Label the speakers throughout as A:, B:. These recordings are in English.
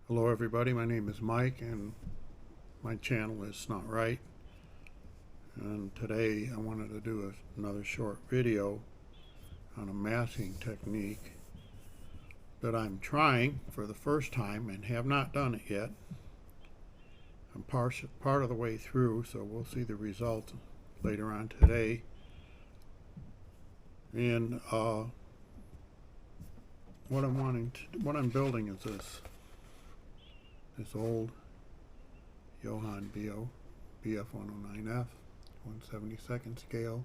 A: Hello everybody, my name is Mike and my channel is Not Right, and today I wanted to do another short video on a masking technique that I'm trying for the first time and have not done it yet. I'm part of the way through, so we'll see the result later on today. And what I'm building is this old Johann BF109F 1/72nd scale,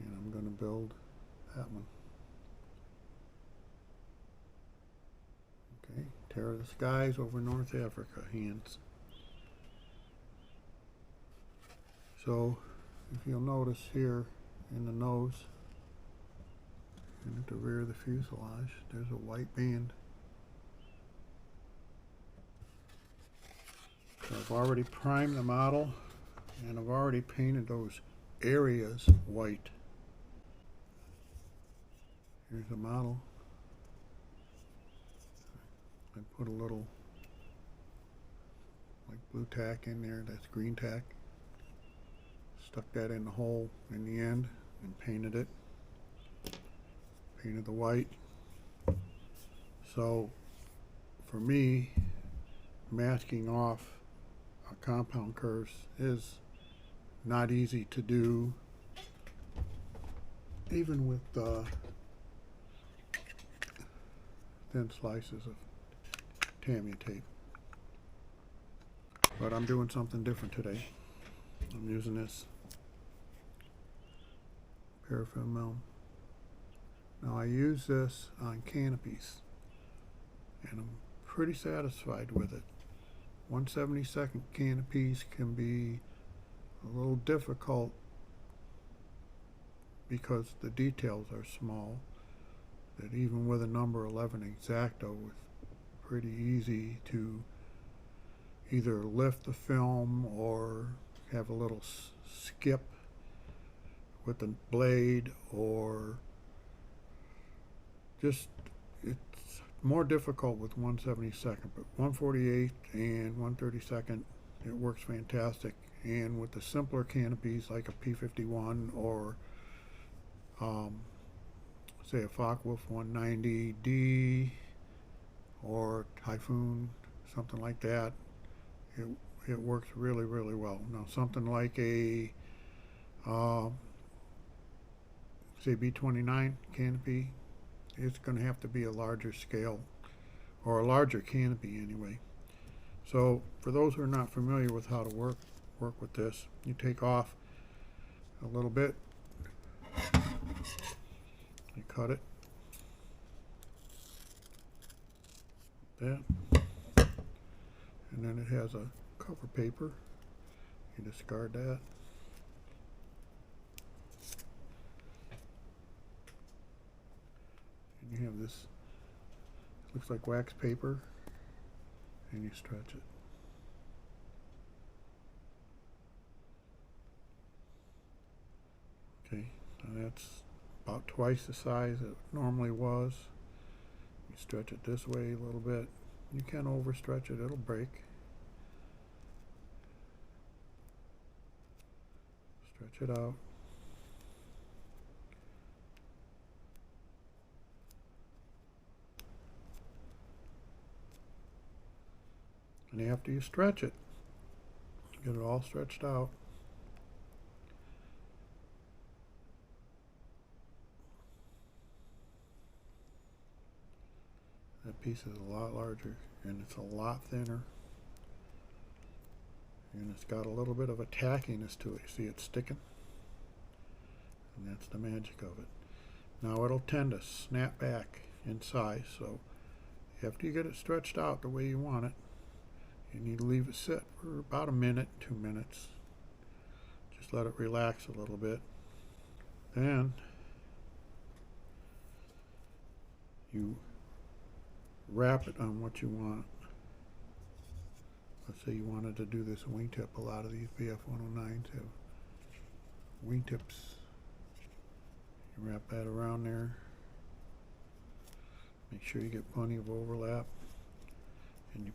A: and I'm going to build that one. Okay, Terror of the Skies over North Africa, hands. So if you'll notice here in the nose and at the rear of the fuselage, there's a white band. So I've already primed the model and I've already painted those areas white. Here's the model. I put a little like blue tack in there, that's green tack. Stuck that in the hole in the end and painted it. Painted the white. So for me, masking off compound curves is not easy to do, even with thin slices of Tamiya tape. But I'm doing something different today. I'm using this Parafilm film. Now I use this on canopies and I'm pretty satisfied with it. 1/72nd canopies can be a little difficult because the details are small, that even with a number 11 Exacto, it's pretty easy to either lift the film or have a little skip with the blade, or just it's more difficult with 1/72nd, but 1/48 and 1/32nd it works fantastic. And with the simpler canopies like a P51 or say a Focke-Wulf 190D or Typhoon, something like that, it works really well. Now something like a say B29 canopy, it's going to have to be a larger scale, or a larger canopy anyway. So for those who are not familiar with how to work with this, you take off a little bit, you cut it, that, and then it has a cover paper, you discard that. And you have this, looks like wax paper, and you stretch it. Okay, now that's about twice the size it normally was. You stretch it this way a little bit. You can overstretch it, it'll break. Stretch it out. And after you stretch it, get it all stretched out, that piece is a lot larger and it's a lot thinner, and it's got a little bit of a tackiness to it. You see it's sticking, and that's the magic of it. Now it'll tend to snap back in size, so after you get it stretched out the way you want it, you need to leave it sit for about a minute, 2 minutes. Just let it relax a little bit. Then you wrap it on what you want. Let's say you wanted to do this wingtip. A lot of these BF109s have wingtips. You wrap that around there. Make sure you get plenty of overlap. And you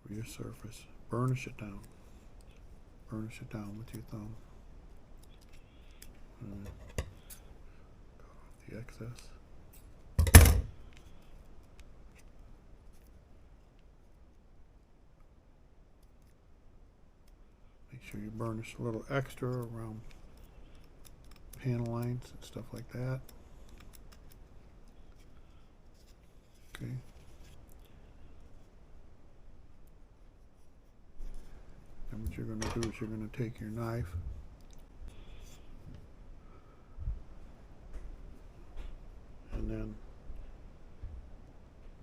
A: cover your surface. Burnish it down. Burnish it down with your thumb. And cut off the excess. Make sure you burnish a little extra around panel lines and stuff like that. Okay. And what you're going to do is you're going to take your knife and then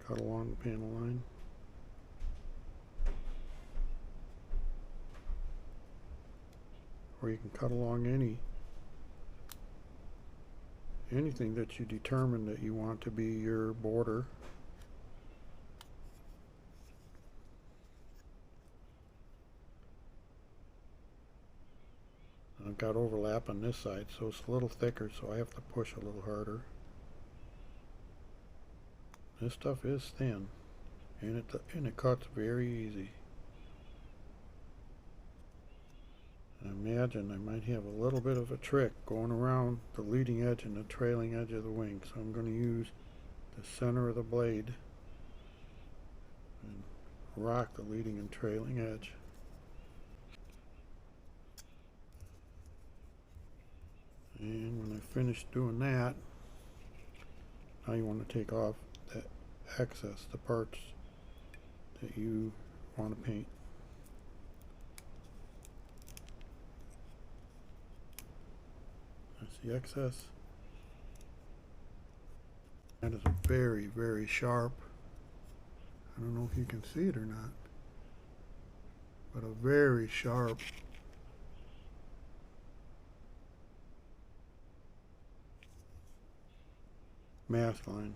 A: cut along the panel line. Or you can cut along anything that you determine that you want to be your border. I've got overlap on this side, so it's a little thicker, so I have to push a little harder. This stuff is thin, and it cuts very easy. I imagine I might have a little bit of a trick going around the leading edge and the trailing edge of the wing, so I'm going to use the center of the blade and rock the leading and trailing edge. And when I finish doing that, now you want to take off that excess, the parts that you want to paint. That's the excess. That is very, very sharp. I don't know if you can see it or not, but a very sharp mask line.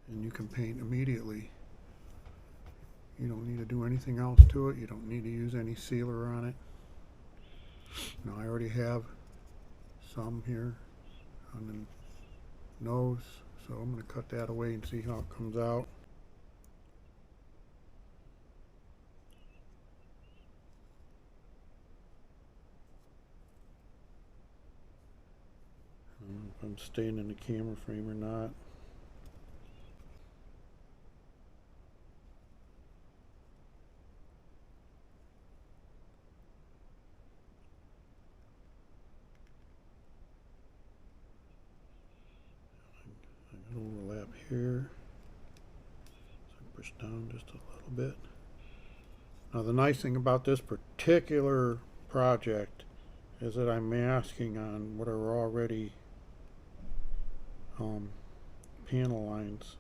A: And you can paint immediately. You don't need to do anything else to it. You don't need to use any sealer on it. Now I already have some here on the nose, so I'm going to cut that away and see how it comes out. I don't know if I'm staying in the camera frame or not. Overlap here, so push down just a little bit. Now the nice thing about this particular project is that I'm masking on what are already panel lines.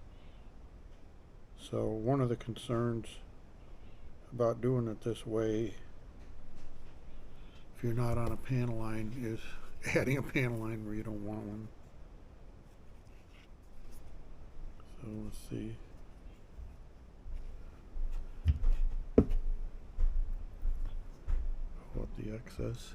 A: So one of the concerns about doing it this way, if you're not on a panel line, is adding a panel line where you don't want one. So let's see. Pull up the excess.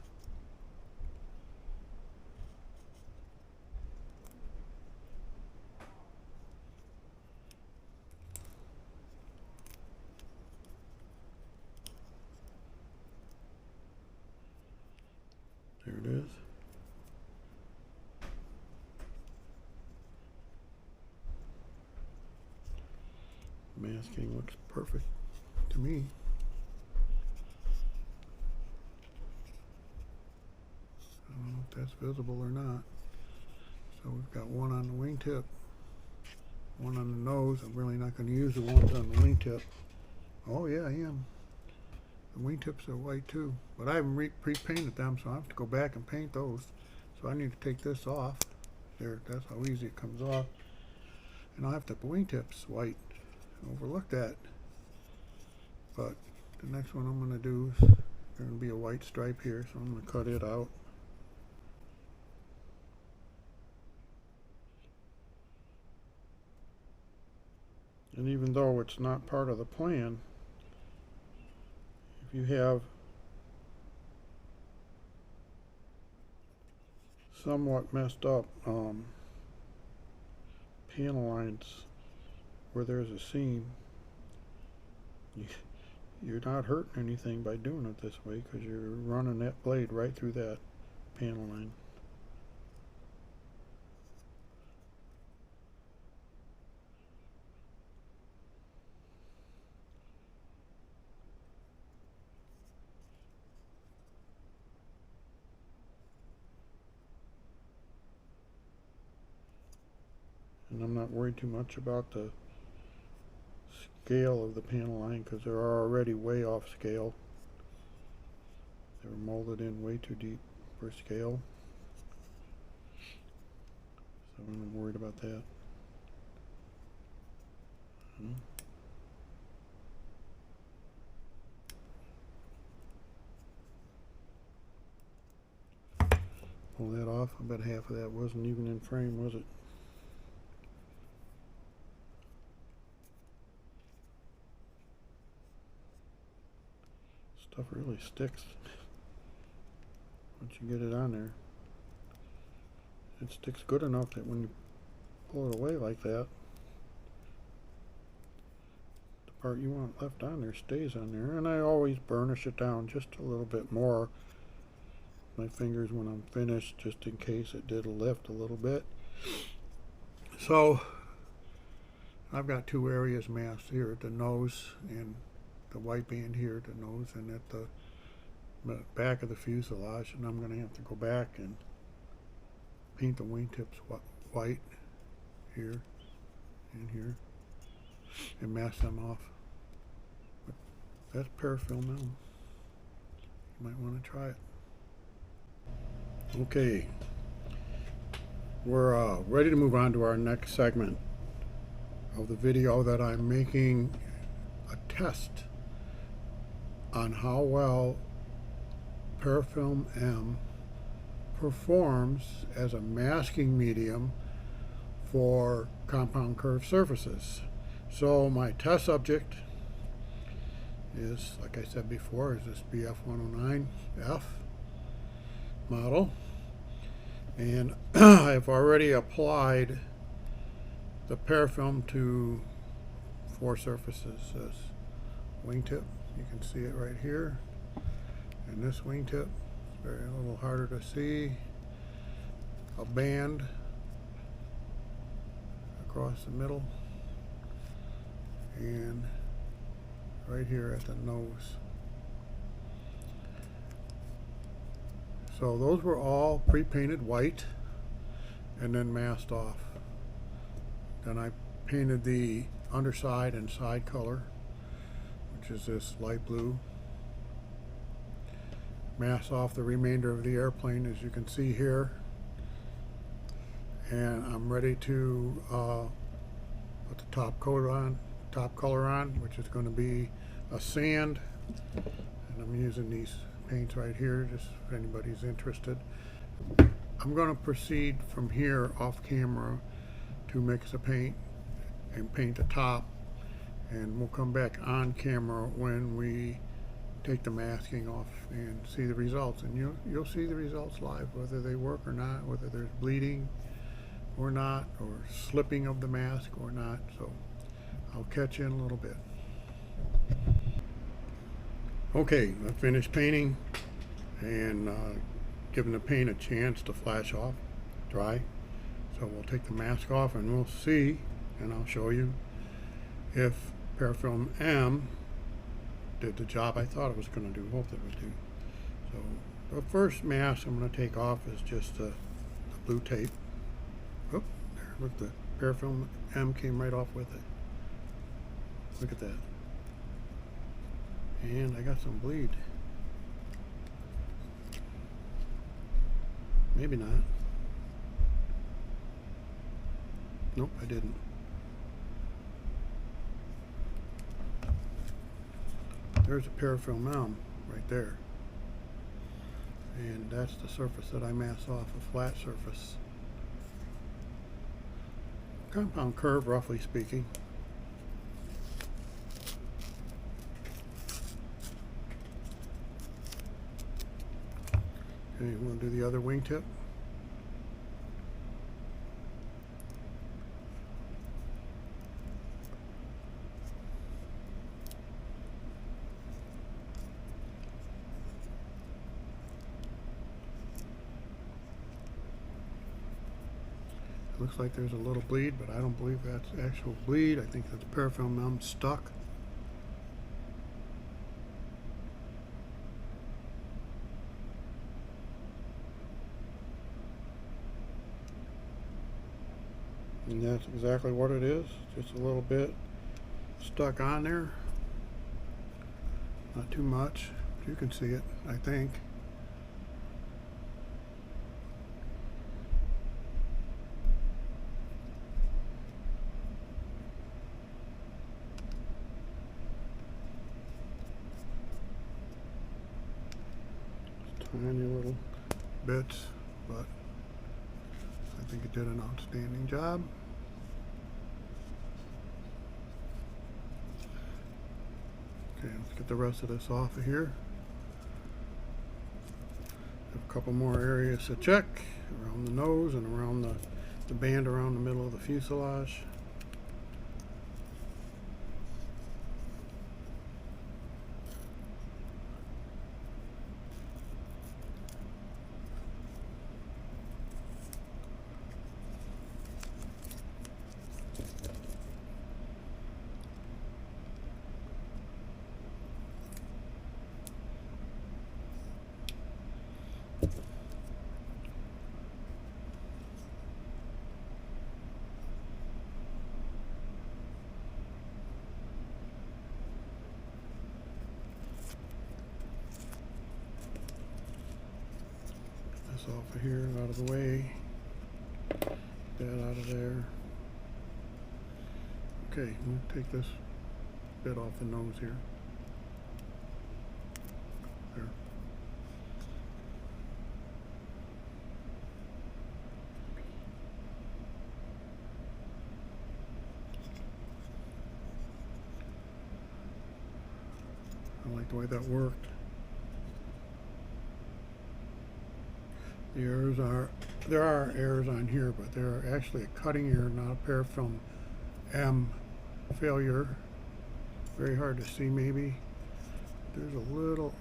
A: There it is. Masking looks perfect to me. I don't know if that's visible or not. So we've got one on the wingtip, one on the nose. I'm really not going to use the ones on the wingtip. Oh yeah, I am. The wingtips are white too, but I haven't pre-painted them, so I have to go back and paint those. So I need to take this off. There, that's how easy it comes off. And I'll have the wingtips white. Overlook that. But the next one I'm going to do is going to be a white stripe here, so I'm going to cut it out. And even though it's not part of the plan, if you have somewhat messed up panel lines where there's a seam, you're not hurting anything by doing it this way, because you're running that blade right through that panel line. And I'm not worried too much about the scale of the panel line, because they're already way off scale. They were molded in way too deep for scale, so I'm not worried about that. Pull that off. I bet half of that wasn't even in frame, was it? Stuff really sticks once you get it on there. It sticks good enough that when you pull it away like that, the part you want left on there stays on there. And I always burnish it down just a little bit more with my fingers when I'm finished, just in case it did lift a little bit. So I've got two areas masked here at the nose, and the white band here at the nose, and at the back of the fuselage. And I'm going to have to go back and paint the wingtips white here and here and mask them off. But that's Parafilm now. You might want to try it. Okay, we're ready to move on to our next segment of the video that I'm making a test on how well Parafilm M performs as a masking medium for compound curved surfaces. So my test subject is, like I said before, is this BF109F model, and I've already applied the Parafilm to 4 surfaces. This wingtip, you can see it right here, and this wingtip, very a little harder to see, a band across the middle, and right here at the nose. So those were all pre-painted white and then masked off. Then I painted the underside and side color, which is this light blue. Masked off the remainder of the airplane, as you can see here. And I'm ready to put the top coat on, top color on, which is going to be a sand. And I'm using these paints right here, just if anybody's interested. I'm going to proceed from here off camera to mix the paint and paint the top, and we'll come back on camera when we take the masking off and see the results. And you'll see the results live, whether they work or not, whether there's bleeding or not, or slipping of the mask or not. So I'll catch you in a little bit. Okay, I finished painting and giving the paint a chance to flash off, dry. So we'll take the mask off and we'll see, and I'll show you if Parafilm M did the job I thought it was going to do, hoped it would do. So the first mask I'm going to take off is just the blue tape. Oh, there, look, the Parafilm M came right off with it. Look at that. And I got some bleed. Maybe not. Nope, I didn't. There's a parafilm elm right there. And that's the surface that I mask off, a flat surface. Compound curve, roughly speaking. Okay, we'll do the other wingtip. Looks like there's a little bleed, but I don't believe that's actual bleed. I think that the parafilm elm stuck. And that's exactly what it is. Just a little bit stuck on there. Not too much. You can see it, I think. Tiny little bits, but I think it did an outstanding job. Okay, let's get the rest of this off of here. Have a couple more areas to check around the nose and around the band around the middle of the fuselage. Off of here, out of the way. Get that out of there. Okay, we'll take this bit off the nose here. There. I like the way that worked. The errors there are errors on here, but they're actually a cutting error, not a parafilm M failure. Very hard to see maybe. There's a little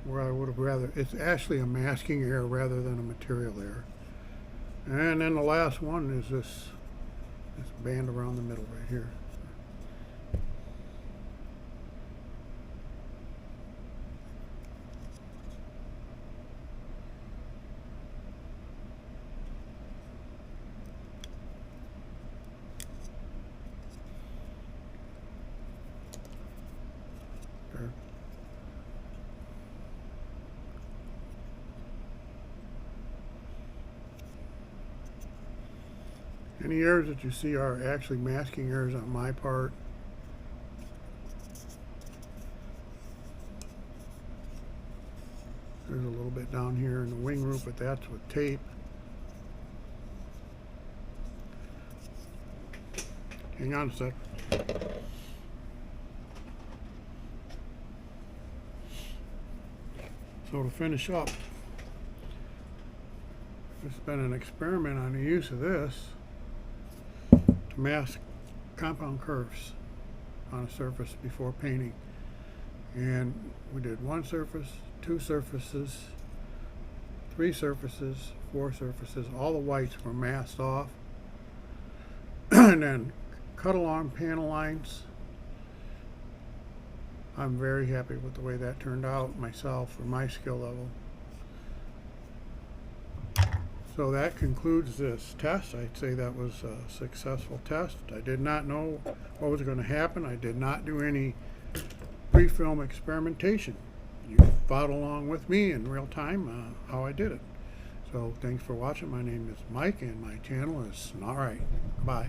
A: where I would have rather, it's actually a masking error rather than a material error. And then the last one is this band around the middle right here. Any errors that you see are actually masking errors on my part. There's a little bit down here in the wing root, but that's with tape. Hang on a sec. So to finish up, it's been an experiment on the use of this to mask compound curves on a surface before painting. And we did one surface, two surfaces, three surfaces, four surfaces. All the whites were masked off. And then cut along panel lines. I'm very happy with the way that turned out myself for my skill level. So that concludes this test. I'd say that was a successful test. I did not know what was going to happen. I did not do any pre-film experimentation. You followed along with me in real time how I did it. So thanks for watching. My name is Mike and my channel is Not Right. Bye.